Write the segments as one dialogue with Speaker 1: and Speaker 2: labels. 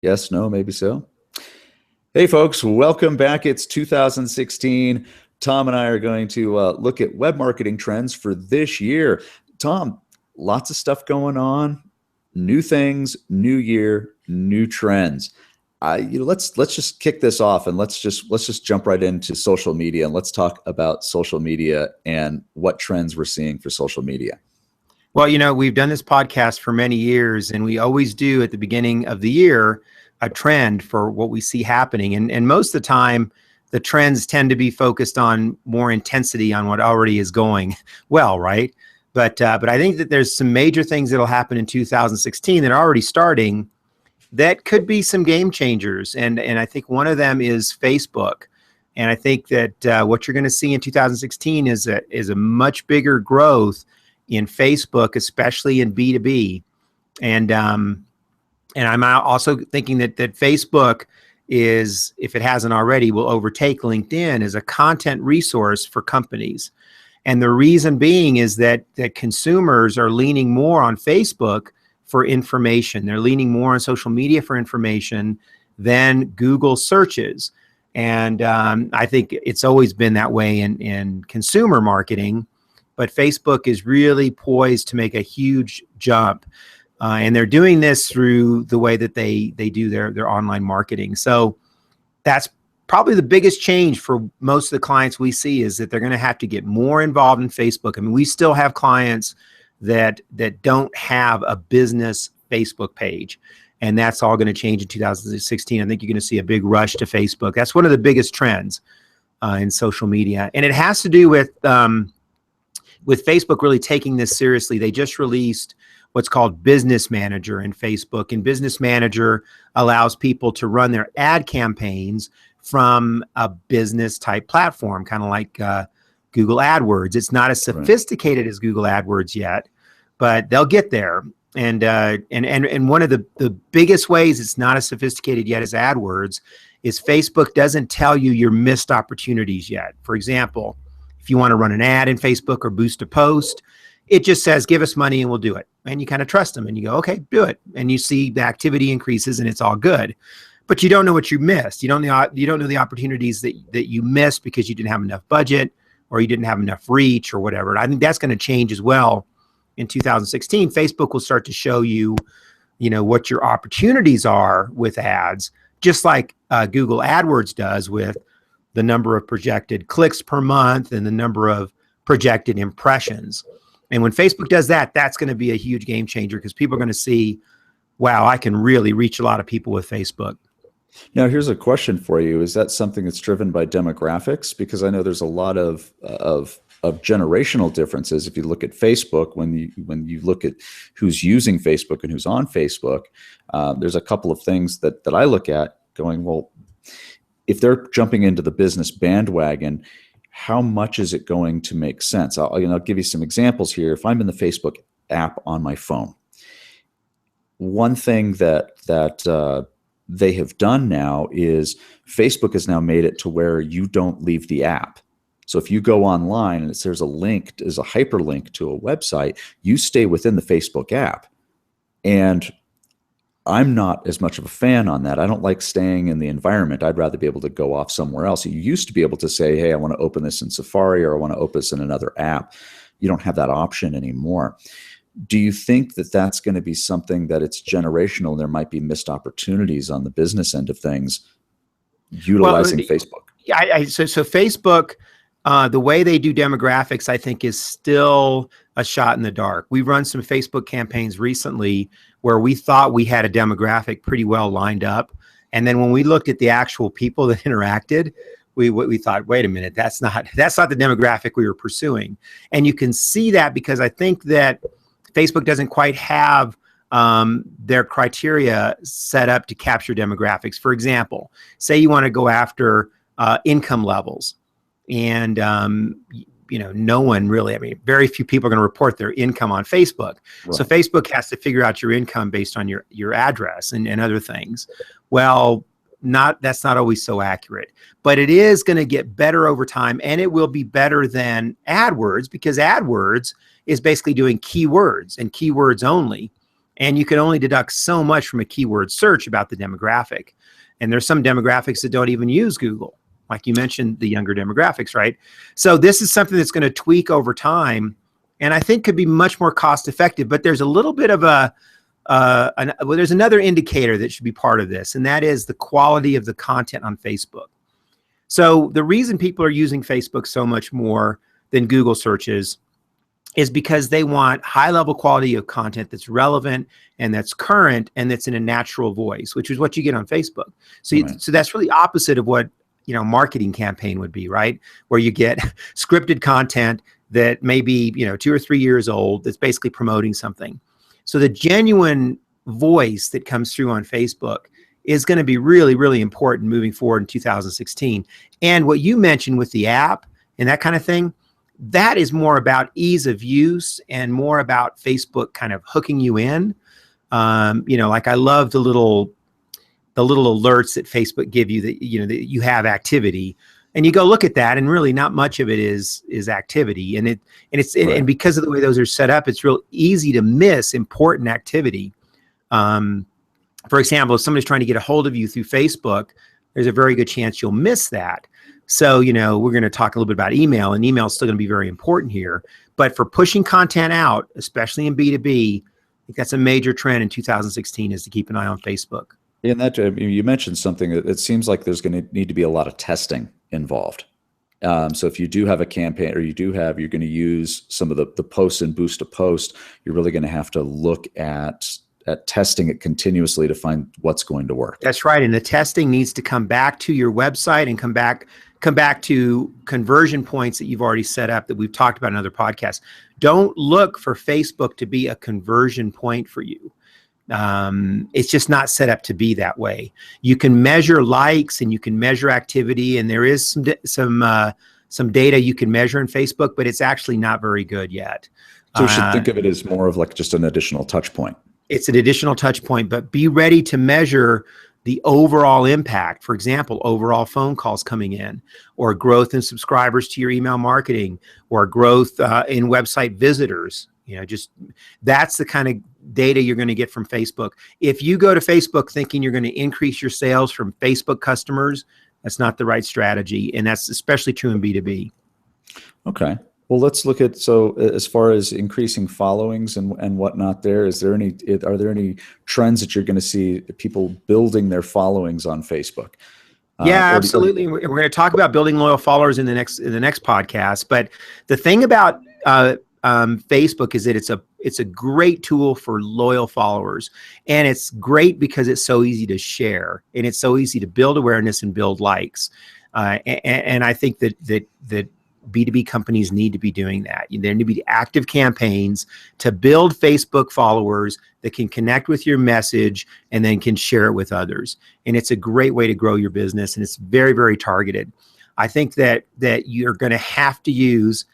Speaker 1: Yes, no, maybe so. Hey, folks, welcome back. It's 2016. Tom and I are going to look at web marketing trends for this year. Tom, lots of stuff going on, new things, new year, new trends. Let's just kick this off and let's just jump right into social media and let's talk about social media and what trends we're seeing for social media.
Speaker 2: Well, we've done this podcast for many years, and we always do at the beginning of the year a trend for what we see happening. And most of the time, the trends tend to be focused on more intensity on what already is going well, right? But I think that there's some major things that'll happen in 2016 that are already starting that could be some game changers. And I think one of them is Facebook. And I think that what you're going to see in 2016 is a much bigger growth in Facebook, especially in B2B. And I'm also thinking that Facebook is, if it hasn't already, will overtake LinkedIn as a content resource for companies. And the reason being is that consumers are leaning more on Facebook for information. They're leaning more on social media for information than Google searches. And I think it's always been that way in consumer marketing. But Facebook is really poised to make a huge jump. And they're doing this through the way that they do their online marketing. So that's probably the biggest change for most of the clients we see, is that they're going to have to get more involved in Facebook. I mean, we still have clients that don't have a business Facebook page. And that's all going to change in 2016. I think you're going to see a big rush to Facebook. That's one of the biggest trends in social media. And it has to do with Facebook really taking this seriously. They just released what's called Business Manager in Facebook. And Business Manager allows people to run their ad campaigns from a business type platform, kind of like Google AdWords. It's not as sophisticated as Google AdWords yet, but they'll get there. And one of the biggest ways it's not as sophisticated yet as AdWords is Facebook doesn't tell you your missed opportunities yet. For example, if you want to run an ad in Facebook or boost a post, it just says, give us money and we'll do it. And you kind of trust them and you go, okay, do it. And you see the activity increases and it's all good. But you don't know what you missed. You don't know the opportunities that you missed because you didn't have enough budget or you didn't have enough reach or whatever. And I think that's going to change as well in 2016. Facebook will start to show you, what your opportunities are with ads, just like Google AdWords does with the number of projected clicks per month and the number of projected impressions. And when Facebook does that, that's going to be a huge game changer because people are going to see, wow, I can really reach a lot of people with Facebook.
Speaker 1: Now, here's a question for you. Is that something that's driven by demographics? Because I know there's a lot of generational differences. If you look at Facebook, when you look at who's using Facebook and who's on Facebook, there's a couple of things that I look at going, well, if they're jumping into the business bandwagon, how much is it going to make sense? I'll give you some examples here. If I'm in the Facebook app on my phone, one thing that they have done now is Facebook has now made it to where you don't leave the app. So if you go online and there's a hyperlink to a website, you stay within the Facebook app. And I'm not as much of a fan on that. I don't like staying in the environment. I'd rather be able to go off somewhere else. You used to be able to say, hey, I want to open this in Safari or I want to open this in another app. You don't have that option anymore. Do you think that that's going to be something that it's generational? There might be missed opportunities on the business end of things utilizing Facebook.
Speaker 2: Yeah, so Facebook, the way they do demographics, I think, is still a shot in the dark. We've run some Facebook campaigns recently where we thought we had a demographic pretty well lined up. And then when we looked at the actual people that interacted, we thought, wait a minute, that's not the demographic we were pursuing. And you can see that because I think that Facebook doesn't quite have their criteria set up to capture demographics. For example, say you want to go after income levels, and no one really, very few people are going to report their income on Facebook. Right. So Facebook has to figure out your income based on your address and other things. Well, that's not always so accurate, but it is going to get better over time, and it will be better than AdWords because AdWords is basically doing keywords and keywords only. And you can only deduct so much from a keyword search about the demographic. And there's some demographics that don't even use Google. Like you mentioned, the younger demographics, right? So this is something that's going to tweak over time, and I think could be much more cost effective. But there's a little bit of well, there's another indicator that should be part of this, and that is the quality of the content on Facebook. So the reason people are using Facebook so much more than Google searches is because they want high level quality of content that's relevant and that's current and that's in a natural voice, which is what you get on Facebook. So,
Speaker 1: Right.
Speaker 2: so that's really opposite of what, marketing campaign would be, right? Where you get scripted content that may be, 2 or 3 years old, that's basically promoting something. So the genuine voice that comes through on Facebook is going to be really, really important moving forward in 2016. And what you mentioned with the app and that kind of thing, that is more about ease of use and more about Facebook kind of hooking you in. Like I love the little alerts that Facebook give you that, that you have activity, and you go look at that, and really not much of it is activity. And
Speaker 1: Right.
Speaker 2: and because of the way those are set up, it's real easy to miss important activity. For example, if somebody's trying to get a hold of you through Facebook, there's a very good chance you'll miss that. So, we're going to talk a little bit about email, and email is still going to be very important here. But for pushing content out, especially in B2B, I think that's a major trend in 2016 is to keep an eye on Facebook.
Speaker 1: And that you mentioned something that it seems like there's going to need to be a lot of testing involved. So if you do have a campaign, or you're going to use some of the posts and boost a post, you're really going to have to look at testing it continuously to find what's going to work.
Speaker 2: That's right. And the testing needs to come back to your website and come back to conversion points that you've already set up that we've talked about in other podcasts. Don't look for Facebook to be a conversion point for you. It's just not set up to be that way. You can measure likes and you can measure activity, and there is some data you can measure in Facebook, but it's actually not very good yet.
Speaker 1: So we should think of it as more of like just an additional touch point.
Speaker 2: It's an additional touch point, but be ready to measure the overall impact. For example, overall phone calls coming in, or growth in subscribers to your email marketing, or growth in website visitors. Just that's the kind of data you're going to get from Facebook. If you go to Facebook thinking you're going to increase your sales from Facebook customers, that's not the right strategy. And that's especially true in B2B.
Speaker 1: Okay. Well, let's look at, so as far as increasing followings and whatnot there, are there any trends that you're going to see people building their followings on Facebook?
Speaker 2: Yeah, absolutely. We're going to talk about building loyal followers in the next podcast. But the thing about Facebook is that it's a great tool for loyal followers, and it's great because it's so easy to share, and it's so easy to build awareness and build likes. And I think that B2B companies need to be doing that. There need to be active campaigns to build Facebook followers that can connect with your message and then can share it with others. And it's a great way to grow your business, and it's very, very targeted. I think that you're going to have to use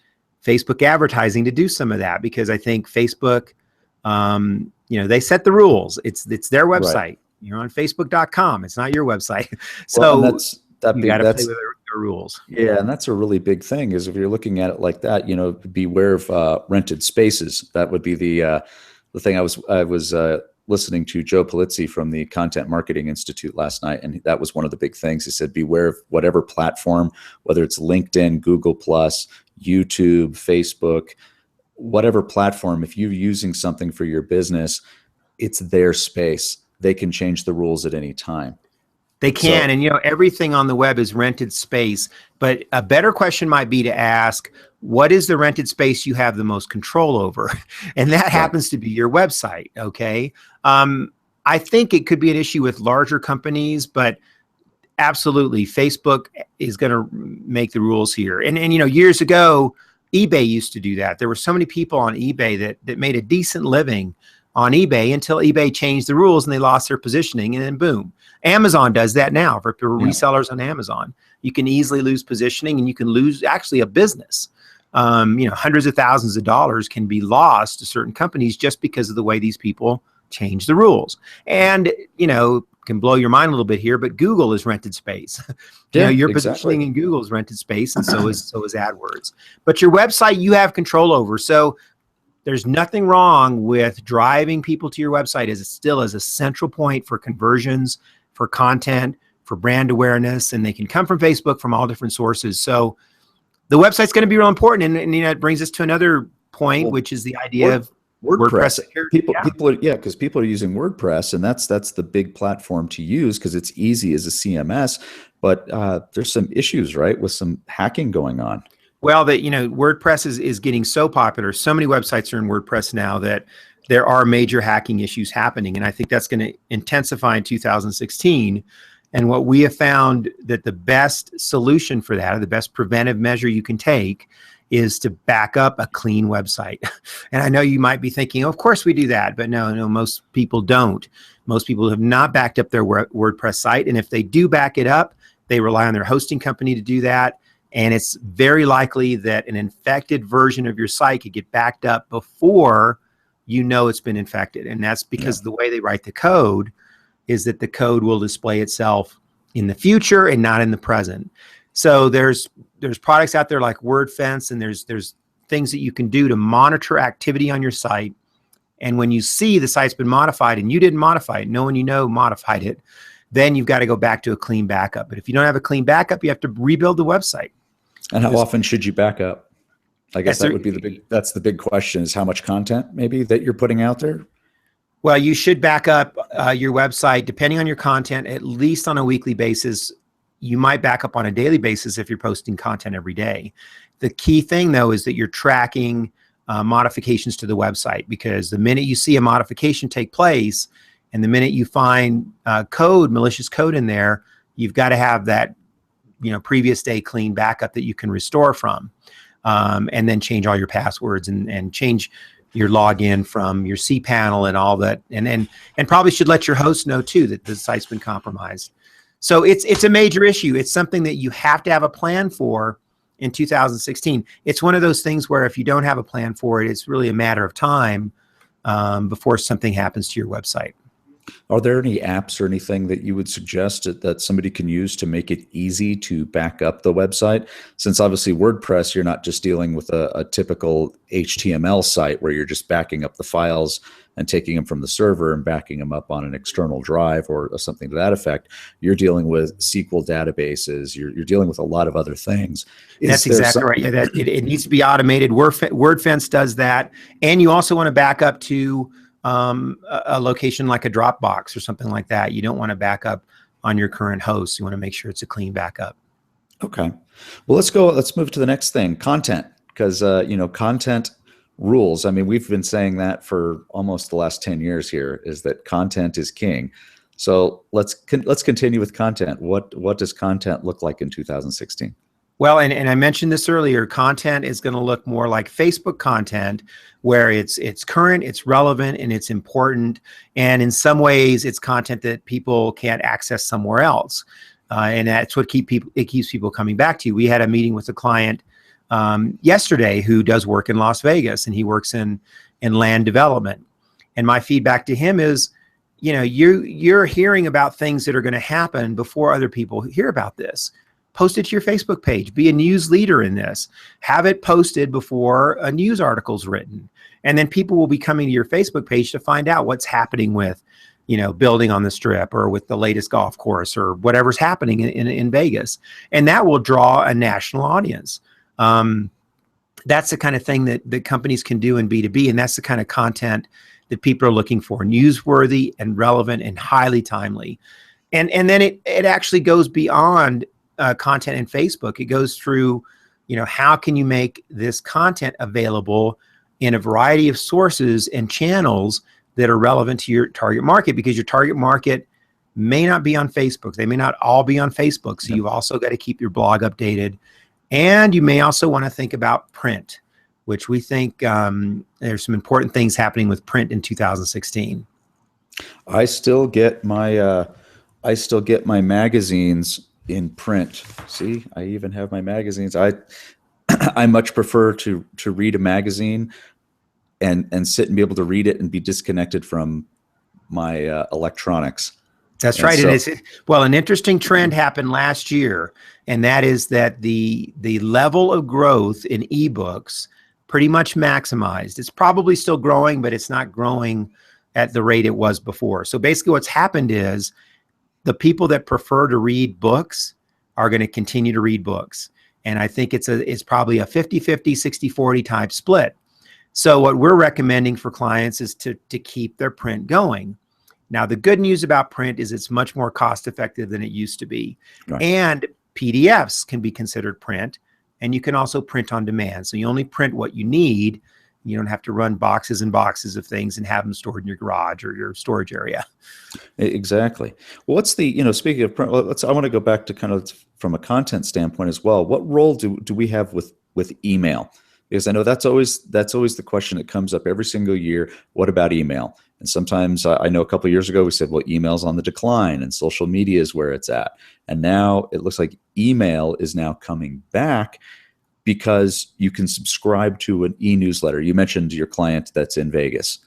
Speaker 2: Facebook advertising to do some of that, because I think Facebook, they set the rules. It's their website. Right. You're on Facebook.com. It's not your website. So
Speaker 1: well,
Speaker 2: you got to play with their rules.
Speaker 1: Yeah, and that's a really big thing. Is if you're looking at it like that, beware of rented spaces. That would be the thing. I was listening to Joe Polizzi from the Content Marketing Institute last night, and that was one of the big things. He said, beware of whatever platform, whether it's LinkedIn, Google+, YouTube, Facebook, whatever platform, if you're using something for your business, it's their space. They can change the rules at any time.
Speaker 2: They can, and everything on the web is rented space. But a better question might be to ask, what is the rented space you have the most control over? And that happens to be your website. Okay. I think it could be an issue with larger companies, but absolutely, Facebook is going to make the rules here. And years ago, eBay used to do that. There were so many people on eBay that made a decent living on eBay until eBay changed the rules and they lost their positioning, and then boom. Amazon does that now for resellers on Amazon. You can easily lose positioning, and you can lose actually a business. Hundreds of thousands of dollars can be lost to certain companies just because of the way these people change the rules. And, can blow your mind a little bit here, but Google is rented space. Your positioning in Google is rented space, and so is AdWords. But your website you have control over. So there's nothing wrong with driving people to your website as it still is a central point for conversions, for content, for brand awareness, and they can come from Facebook, from all different sources. So the website's going to be real important. And it brings us to another point,
Speaker 1: Well,
Speaker 2: which is the idea of WordPress
Speaker 1: WordPress.
Speaker 2: security.
Speaker 1: People are, yeah, because people are using WordPress, and that's the big platform to use because it's easy as a CMS. But there's some issues, right, with some hacking going on.
Speaker 2: Well, WordPress is getting so popular. So many websites are in WordPress now that there are major hacking issues happening. And I think that's going to intensify in 2016. And what we have found that the best solution for that, or the best preventive measure you can take, is to back up a clean website. And I know you might be thinking, of course we do that, but no, most people don't. Most people have not backed up their WordPress site. And if they do back it up, they rely on their hosting company to do that. And it's very likely that an infected version of your site could get backed up before you know it's been infected. And that's because the way they write the code is that the code will display itself in the future and not in the present. So there's products out there like WordFence, and there's things that you can do to monitor activity on your site. And when you see the site's been modified and you didn't modify it, no one you know modified it, then you've got to go back to a clean backup. But if you don't have a clean backup, you have to rebuild the website.
Speaker 1: And how often should you back up? I guess that would be that's the big question, is how much content maybe that you're putting out there?
Speaker 2: Well, you should back up your website, depending on your content, at least on a weekly basis. You might back up on a daily basis if you're posting content every day. The key thing, though, is that you're tracking modifications to the website, because the minute you see a modification take place and the minute you find malicious code in there, you've got to have that previous day clean backup that you can restore from, and then change all your passwords and change your login from your cPanel and all that, and probably should let your host know too that the site's been compromised. So it's a major issue. It's something that you have to have a plan for in 2016. It's one of those things where if you don't have a plan for it, it's really a matter of time before something happens to your website.
Speaker 1: Are there any apps or anything that you would suggest that somebody can use to make it easy to back up the website? Since obviously WordPress, you're not just dealing with a typical HTML site where you're just backing up the files and taking them from the server and backing them up on an external drive or something to that effect. You're dealing with SQL databases. You're dealing with a lot of other things.
Speaker 2: That's exactly right. Yeah, that it needs to be automated. WordFence does that. And you also want to back up to a location like a Dropbox or something like that. You don't want to back up on your current host. You want to make sure it's a clean backup.
Speaker 1: Okay. Well, let's move to the next thing, content, because content rules. I mean, we've been saying that for almost the last 10 years here, is that content is king. So let's continue with content. What does content look like in 2016?
Speaker 2: Well, and I mentioned this earlier, content is going to look more like Facebook content, where it's current, it's relevant, and it's important. And in some ways, it's content that people can't access somewhere else. And that's what keeps people coming back to you. We had a meeting with a client yesterday who does work in Las Vegas, and he works in land development. And my feedback to him is, you're hearing about things that are going to happen before other people hear about this. Post it to your Facebook page. Be a news leader in this. Have it posted before a news article's written. And then people will be coming to your Facebook page to find out what's happening with, building on the Strip, or with the latest golf course, or whatever's happening in Vegas. And that will draw a national audience. That's the kind of thing that companies can do in B2B. And that's the kind of content that people are looking for: newsworthy and relevant and highly timely. And then it actually goes beyond content in Facebook. It goes through, how can you make this content available in a variety of sources and channels that are relevant to your target market, because your target market may not be on Facebook. They may not all be on Facebook. So you've also got to keep your blog updated. And you may also want to think about print, which we think there's some important things happening with print in 2016.
Speaker 1: I still get my magazines in print. See, I even have my magazines. I much prefer to read a magazine and sit and be able to read it and be disconnected from my electronics.
Speaker 2: That's right. And an interesting trend happened last year, and that is that the level of growth in ebooks pretty much maximized. It's probably still growing, but it's not growing at the rate it was before. So basically what's happened is the people that prefer to read books are going to continue to read books. And I think it's probably a 50-50, 60-40 type split. So what we're recommending for clients is to keep their print going. Now, the good news about print is it's much more cost effective than it used to be.
Speaker 1: Right.
Speaker 2: And PDFs can be considered print, and you can also print on demand. So you only print what you need. You don't have to run boxes and boxes of things and have them stored in your garage or your storage area.
Speaker 1: Exactly. Well, what's the, speaking of print, I want to go back to kind of from a content standpoint as well. What role do we have with email? Because I know that's always the question that comes up every single year. What about email? And sometimes I know a couple of years ago we said, well, email's on the decline and social media is where it's at. And now it looks like email is now coming back because you can subscribe to an e-newsletter. You mentioned your client that's in Vegas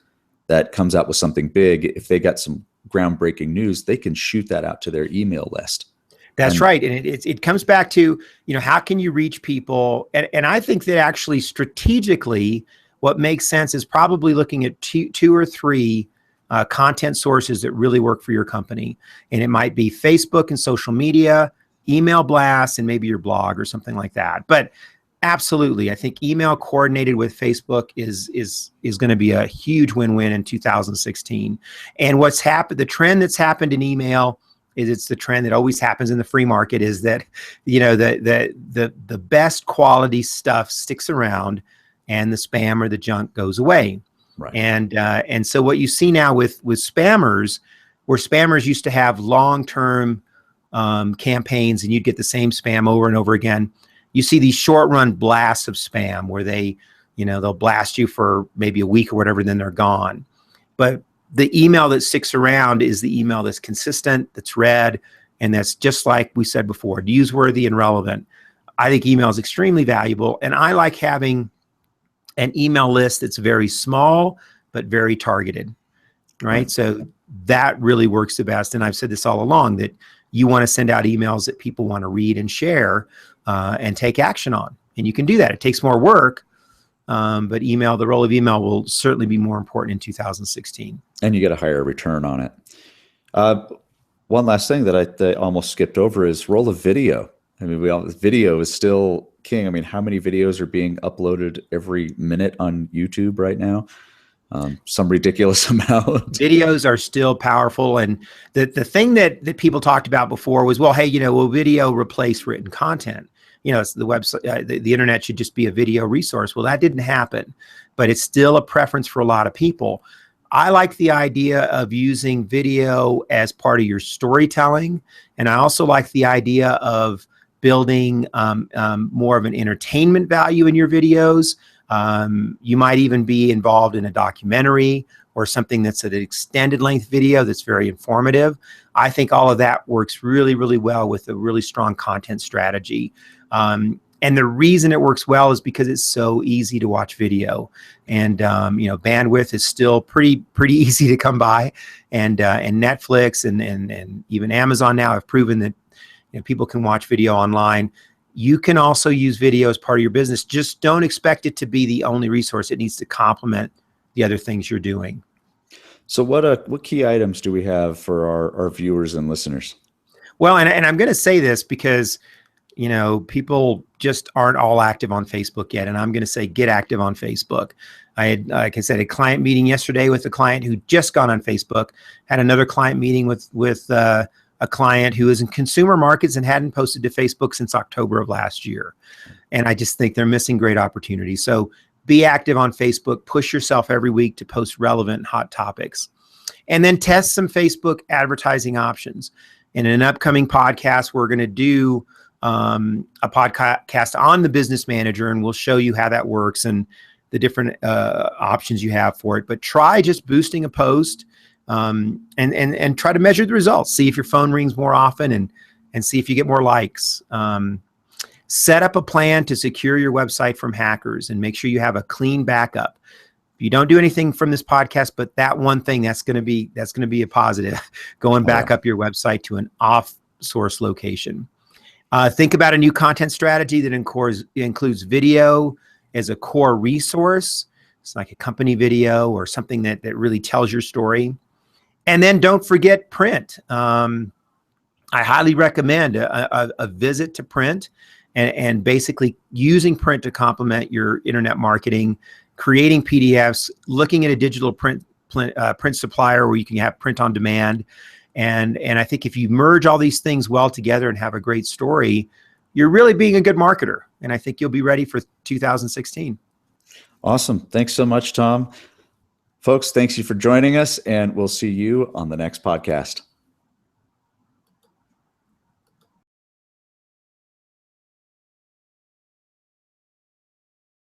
Speaker 1: that comes out with something big. If they got some groundbreaking news, they can shoot that out to their email list.
Speaker 2: That's right. And it comes back to, how can you reach people? And I think that actually strategically, what makes sense is probably looking at two or three content sources that really work for your company. And it might be Facebook and social media, email blasts, and maybe your blog or something like that. But absolutely, I think email coordinated with Facebook is going to be a huge win-win in 2016. And what's happened, the trend that's happened in email is it's the trend that always happens in the free market is that, the best quality stuff sticks around and the spam or the junk goes away.
Speaker 1: Right.
Speaker 2: And so what you see now with spammers, where spammers used to have long-term campaigns and you'd get the same spam over and over again, you see these short-run blasts of spam where they'll blast you for maybe a week or whatever, then they're gone. But the email that sticks around is the email that's consistent, that's read, and that's just like we said before, newsworthy and relevant. I think email is extremely valuable, and I like having an email list that's very small but very targeted, right? So that really works the best. And I've said this all along, that you want to send out emails that people want to read and share and take action on. And you can do that. It takes more work, but the role of email will certainly be more important in 2016. And
Speaker 1: you get a higher return on it. One last thing that I almost skipped over is role of video. I mean, video is still king. I mean, how many videos are being uploaded every minute on YouTube right now? Some ridiculous amount.
Speaker 2: Videos are still powerful. And the thing that people talked about before was, well, hey, will video replace written content? It's the website, the internet should just be a video resource. Well, that didn't happen, but it's still a preference for a lot of people. I like the idea of using video as part of your storytelling. And I also like the idea of building more of an entertainment value in your videos. You might even be involved in a documentary or something that's an extended length video that's very informative. I think all of that works really, really well with a really strong content strategy. And the reason it works well is because it's so easy to watch video, and bandwidth is still pretty easy to come by, and Netflix and even Amazon now have proven that people can watch video online. You can also use video as part of your business. Just don't expect it to be the only resource. It needs to complement the other things you're doing.
Speaker 1: So what key items do we have for our viewers and listeners?
Speaker 2: Well, and I'm going to say this because people just aren't all active on Facebook yet. And I'm going to say, get active on Facebook. I had, like I said, a client meeting yesterday with a client who just got on Facebook, had another client meeting with a client who is in consumer markets and hadn't posted to Facebook since October of last year. And I just think they're missing great opportunities. So be active on Facebook, push yourself every week to post relevant hot topics, and then test some Facebook advertising options. In an upcoming podcast, we're going to do a podcast on the Business Manager, and we'll show you how that works and the different options you have for it. But try just boosting a post and try to measure the results. See if your phone rings more often and see if you get more likes. Set up a plan to secure your website from hackers and make sure you have a clean backup. If you don't do anything from this podcast, but that one thing, that's going to be a positive. Go and back up your website to an off-source location. Think about a new content strategy that includes video as a core resource. It's like a company video or something that really tells your story. And then don't forget print. I highly recommend a visit to print and basically using print to complement your internet marketing, creating PDFs, looking at a digital print supplier where you can have print on demand. And I think if you merge all these things well together and have a great story, you're really being a good marketer. And I think you'll be ready for 2016.
Speaker 1: Awesome. Thanks so much, Tom. Folks, thanks you for joining us, and we'll see you on the next podcast.